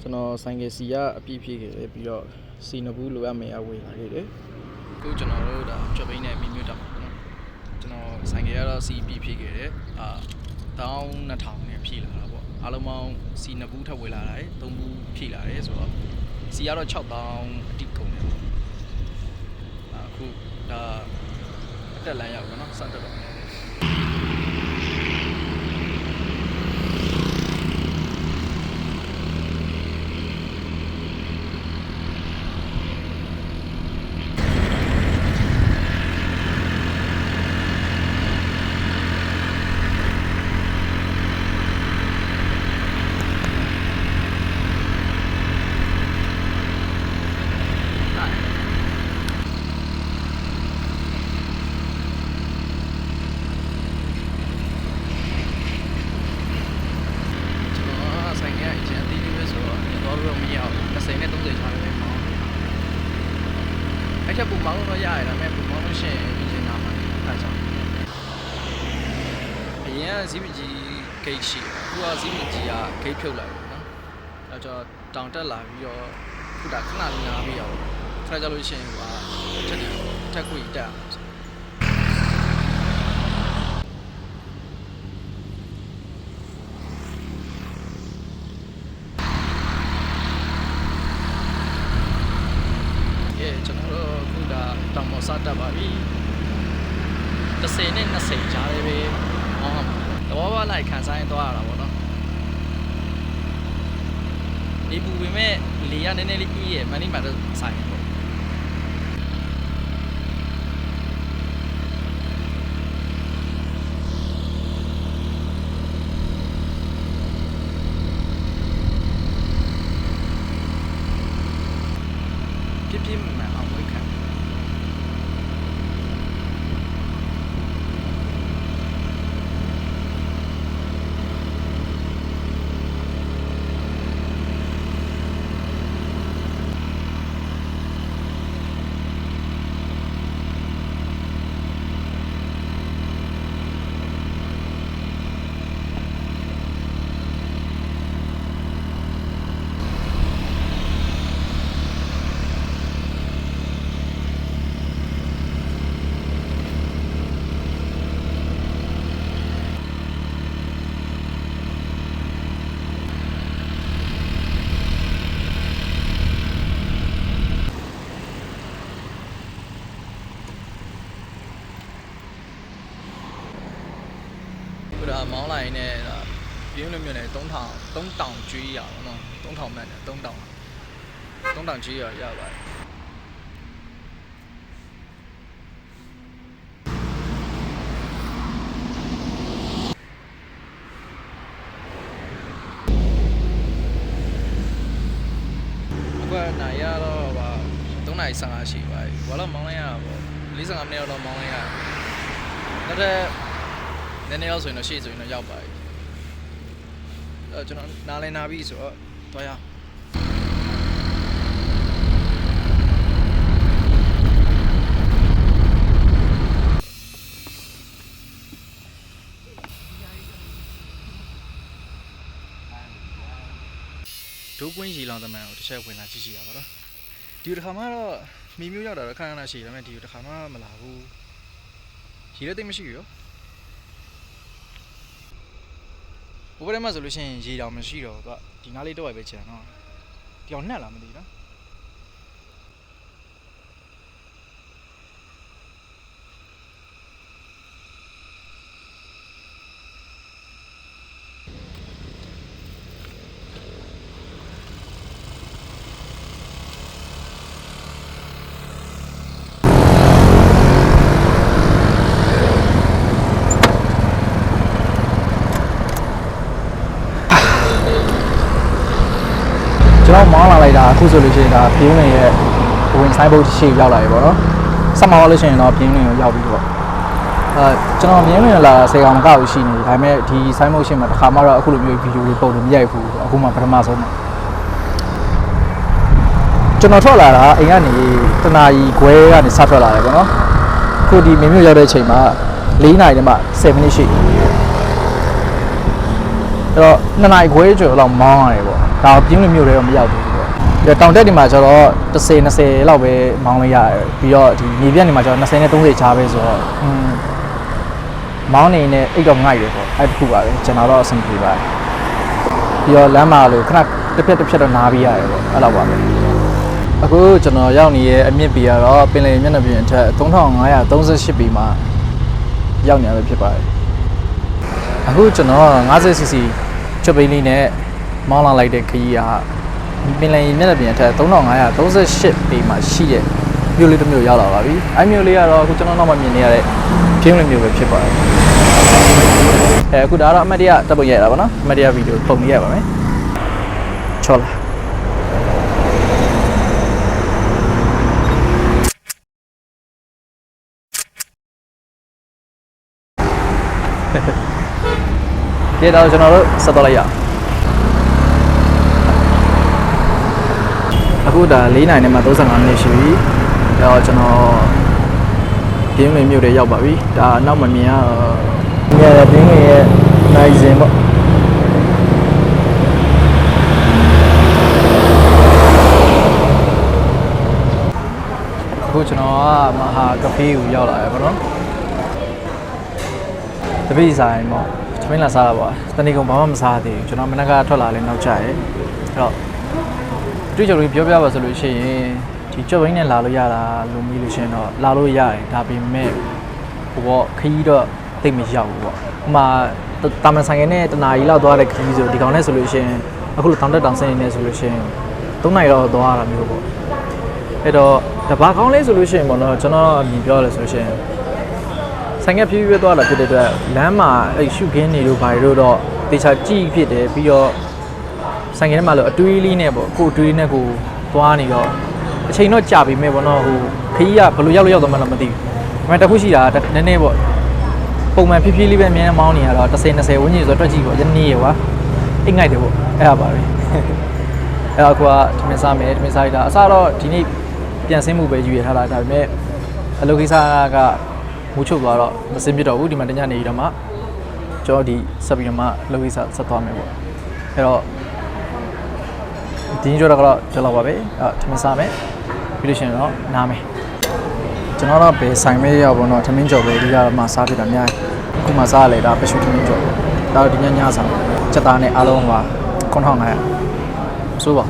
ကျွန်တော်ဆိုင်ကယ်စီကအပြည့်ဖြည့်ခဲ့တယ်ပြီးတော့စီနဘူးလိုအပ်မယ်အဝေးလာခဲ့တယ်အခုကျွန်တော်တို့ဒါချော်ပိန်းနဲ့မီမြွတ်တာပေါ့နော်ကျွန်တော်ဆိုင်ကယ်ကတော့စီပြည့်ဖြည့်ခဲ့တယ်12000နဲ့ဖြည့်လာတာပေါ့အားလုံးပေါင်းစီနဘူးထပ်ဝေလာတယ်3ဘူးဖြည့်လာတယ်ဆိုတော့စီကတော့6000အတိကုန်တယ်ပေါ့အခုဒါအတက်လမ်းရောက်ပါတော့စတက်တော့အဲ့ချက်ပုံမောင်းလို့ရရတယ်ဒါပေမဲ့ပုံမောင်းလို့ရှိရင်ဒီချိန်နာမှာအဲ့ကြောင့်အရင်ကဇီးမကြီးဂိတ်ရှိအခုကဇီးမကြီးကဂိတ်ဖြုတ်လိုက်ပြီနော်အဲ့တော့တောင်တက်လာပြီးတော့ခုဒါခဏလေးနားပြီးတော့ဆက်ကြလို့ရှိရင်ဟိုထက်ခွေတက်ကျွန်တော်တို့ခုဒါတောင်ပေါ်စတက်ပါပြီ10နဲ့20ကြားလေးပဲဟောတဘောဘာလိုက်ခံစားရင်သွားရတာပေါ့နော်ဒီပူပေမဲ့လေရနည်းနည်းလေးကြီးရဲ့မန်နီမှာတော့ဆိုင်ပေါ့ပြင်းမှန်အောင်ဝိတ်ခံဒါမောင်းလိုက်နဲ့ပြင်းလို့မြင်တယ်3000ကျွေးရပါတော့3000မှတ်တယ်3000ကျွေးရပါတယ်အခုနိုင်ရတော့ပါ3နိုင်15ရှိပါပြီဘာလို့မောင်းလိုက်ရတာပေါ့45မိနစ်တော့မောင်းလိုက်ရတော့နည်းနည်းတော့ဆိုရင်တော့ရှေ့ဆိုရင်တော့ရောက်ပါပြီကျွန်တော်နားလဲနားပြီဆိုတော့သွားရအောင်ဒုကွင်းရီလောင်သမန်ကိုတစ်ချက်ဝင်လာကြည့်ရှိရပါတော့ဒီတစ်ခါမှတော့မီမျိုးရောက်တာတော့ခဏခဏရှိတယ်ဒါပေမဲ့ဒီတစ်ခါမှမလာဘူးရီလည်းတိတ်မရှိဘူးရောဘယ်မှာဆိုလို့ရှိရင်ရေတောင်မရှိတော့သူကဒီနားလေးတော့ပဲချင်တော့ဒီအောင်နှက်လာမသိနော်ကျွန်တော်မောင်းလာလိုက်တာအခုဆိုလို့ရှိရင်ဒါပြင်းလင်ရဲ့ဝင်ဆိုင်ဘုတ်ရှိရောက်လာပြီပေါ့နော်ဆက်မောင်းလို့ရှိရင်တော့ပြင်းလင်ကိုရောက်ပြီပေါ့ကျွန်တော်ပြင်းလင်လာ10ကောင်မကောက်ရှိနေပြီဒါပေမဲ့ဒီဆိုင်ဘုတ်ရှိမှာတစ်ခါမှတော့အခုလိုမျိုးဗီဒီယိုတွေပုံလို့မရိုက်ဘူးအခုမှပထမဆုံးမှာကျွန်တော်ထွက်လာတာအိမ်ကနေတနာရီခွဲကနေစထွက်လာတယ်ပေါ့နော်အခုဒီမင်းမျိုးရောက်တဲ့အချိန်မှာ4နာရီတည်းမှ7မိနစ်ရှိအဲ့တော့2နာရီခွဲကျော်လောက်မောင်းရတယ်ပေါ့ ဒါပြင်းလို့မျိုးတွေတော့မရောက်ဘူးပေါ့ပြီးတော့တောင်တက်ဒီမှာကျတော့10-20လောက်ပဲမောင်းလိုက်ရတယ်ပြီးတော့ဒီမြေပြတ်ဒီမှာကျတော့20နဲ့30ချားပဲဆိုတော့မောင်းနေနဲ့အိတ်တော့ငိုက်တယ်ပေါ့အဲ့တခုပါပဲကျွန်တော်တော့အဆင်ပြေပါတယ်ပြီးတော့လမ်းမှာလို့ခဏတစ်ဖြတ်တော့နားပြီးရတယ်ပေါ့အဲ့လောက်ပါပဲအခုကျွန်တော်ရောက်နေရဲ့အမြင့်ပေကတော့ပင်လယ်မျက်နှာပြင်အထက်3538ပေမှာရောက်နေရပဲဖြစ်ပါတယ်အခုကျွန်တော် 50cc ချုပ်ပိန်းလေးနဲ့မောင်းလာလိုက်တဲ့ခရီးကပင်လယ်မျက်နှာပြင်အထက်3538ပေမှာရှိတဲ့မြို့လေးတစ်မြို့ရောက်လာပါပြီအဲ့မြို့လေးကတော့အခုကျွန်တော်နောက်မှမြင်နေရတဲ့ပြင်းလင်းမြို့ပဲဖြစ်ပါတယ်အခုဒါတော့အမတ်တရတပ်ပုံရိုက်ရတာပါနော်အမတ်တရဗီဒီယိုပုံနေရပါမယ်ချောလာဒီတော့ကျွန်တော်တို့ဆက်တော့လိုက်ရအောင်အခုဒါ4နိုင်နဲ့မှ35မိနစ်ရှိပြီအဲ့တော့ကျွန်တော်ပြင်းလင်းမြို့တွေရောက်ပါပြီဒါနောက်မမြင်ရမြင်ရပြင်းလင်းရဲ့နိုင်စင်ပေါ့အခုကျွန်တော်ကမဟာကဖေးကိုရောက်လာရပါတော့တပိဆိုင်ပေါ့မင်းလာစားတာပေါ့တနေ့ကုန်ဘာမှမစားသေးဘူးကျွန်တော်မနက်ကထွက်လာလဲနောက်ကျရဲအဲ့တော့တွေ့ကြလို့ပြောပြပါဆိုလို့ရှိရင်ဒီကြော့ဘိန်းနဲ့လာလို့ရတာလို့မေးလို့ရှိရင်တော့လာလို့ရတယ်ဒါပေမဲ့ဟိုပေါ့ခရီးတော့သိမရောက်ဘူးပေါ့ဥမာတာမန်ဆိုင်ကနဲ့တနာရီလောက်သွားတဲ့ခရီးဆိုဒီကောင်နဲ့ဆိုလို့ရှိရင်အခုလိုတောင်တက်တောင်ဆင်းနေဆိုလို့ရှိရင်3နာရီတော့သွားရတာမျိုးပေါ့အဲ့တော့တဘာကောင်းလဲဆိုလို့ရှိရင်ပေါ့နော်ကျွန်တော်အမြင်ပြောရလဲဆိုလို့ရှိရင်ဆိုင်ကဖြည်းဖြည်းသွားလာဖြစ်တဲ့အတွက်လမ်းမှာအဲ့ရှုခင်းနေလို့ဘာလို့တော့တေချာကြည့်ဖြစ်တယ်ပြီးတော့ဆိုင်ကထဲမှာလို့အတွေးလေးနဲ့ပေါ့ကိုအတွေးနဲ့ကိုသွားနေတော့အချိန်တော့ကြာပြီမဲ့ပေါ့နော်ဟိုခရီးကဘယ်လိုရောက်လို့ရောက်တော့မှလည်းမသိဘူးဒါပေမဲ့တစ်ခုရှိတာနည်းနည်းပေါ့ပုံမှန်ဖြည်းဖြည်းလေးပဲအမြဲမောင်းနေရတော့10-20ဝန်းကျင်ဆိုတော့တွက်ကြည့်ပေါ့ယနေ့ရွာအိတ်ငိုက်တယ်ပေါ့အဲ့ဒါပါပဲအဲ့တော့ကိုကထမင်းစားမယ်ထမင်းစားရတာအစတော့ဒီနေ့ပြန်ဆင်းမှုပဲယူရထားတာဒါပေမဲ့အလုပ်ကိစ္စကမူချုပ်သွားတော့မစင်ပြတော့ဘူးဒီမှာတညနေတော့မှကျွန်တော်ဒီဆက်ပြီးတော့မှအလုပ်ကိစ္စဆက်သွားမယ်ပေါ့အဲ့တော့ဒီနေ့တော့ကျွန်တော်ပါပဲထမင်းစားမယ်ပြီးလို့ရှိရင်တော့နားမယ်ကျွန်တော်တော့ဘယ်ဆိုင်မဲရောက်ပေါ့နော်ထမင်းကြော်ပဲဒီကတော့မှစားပြတာများအခုမှစားရလေဒါပရှုထမင်းကြော်ဒါတော့ဒီညညစားချက်သားနဲ့အားလုံးက9500ဆိုပါ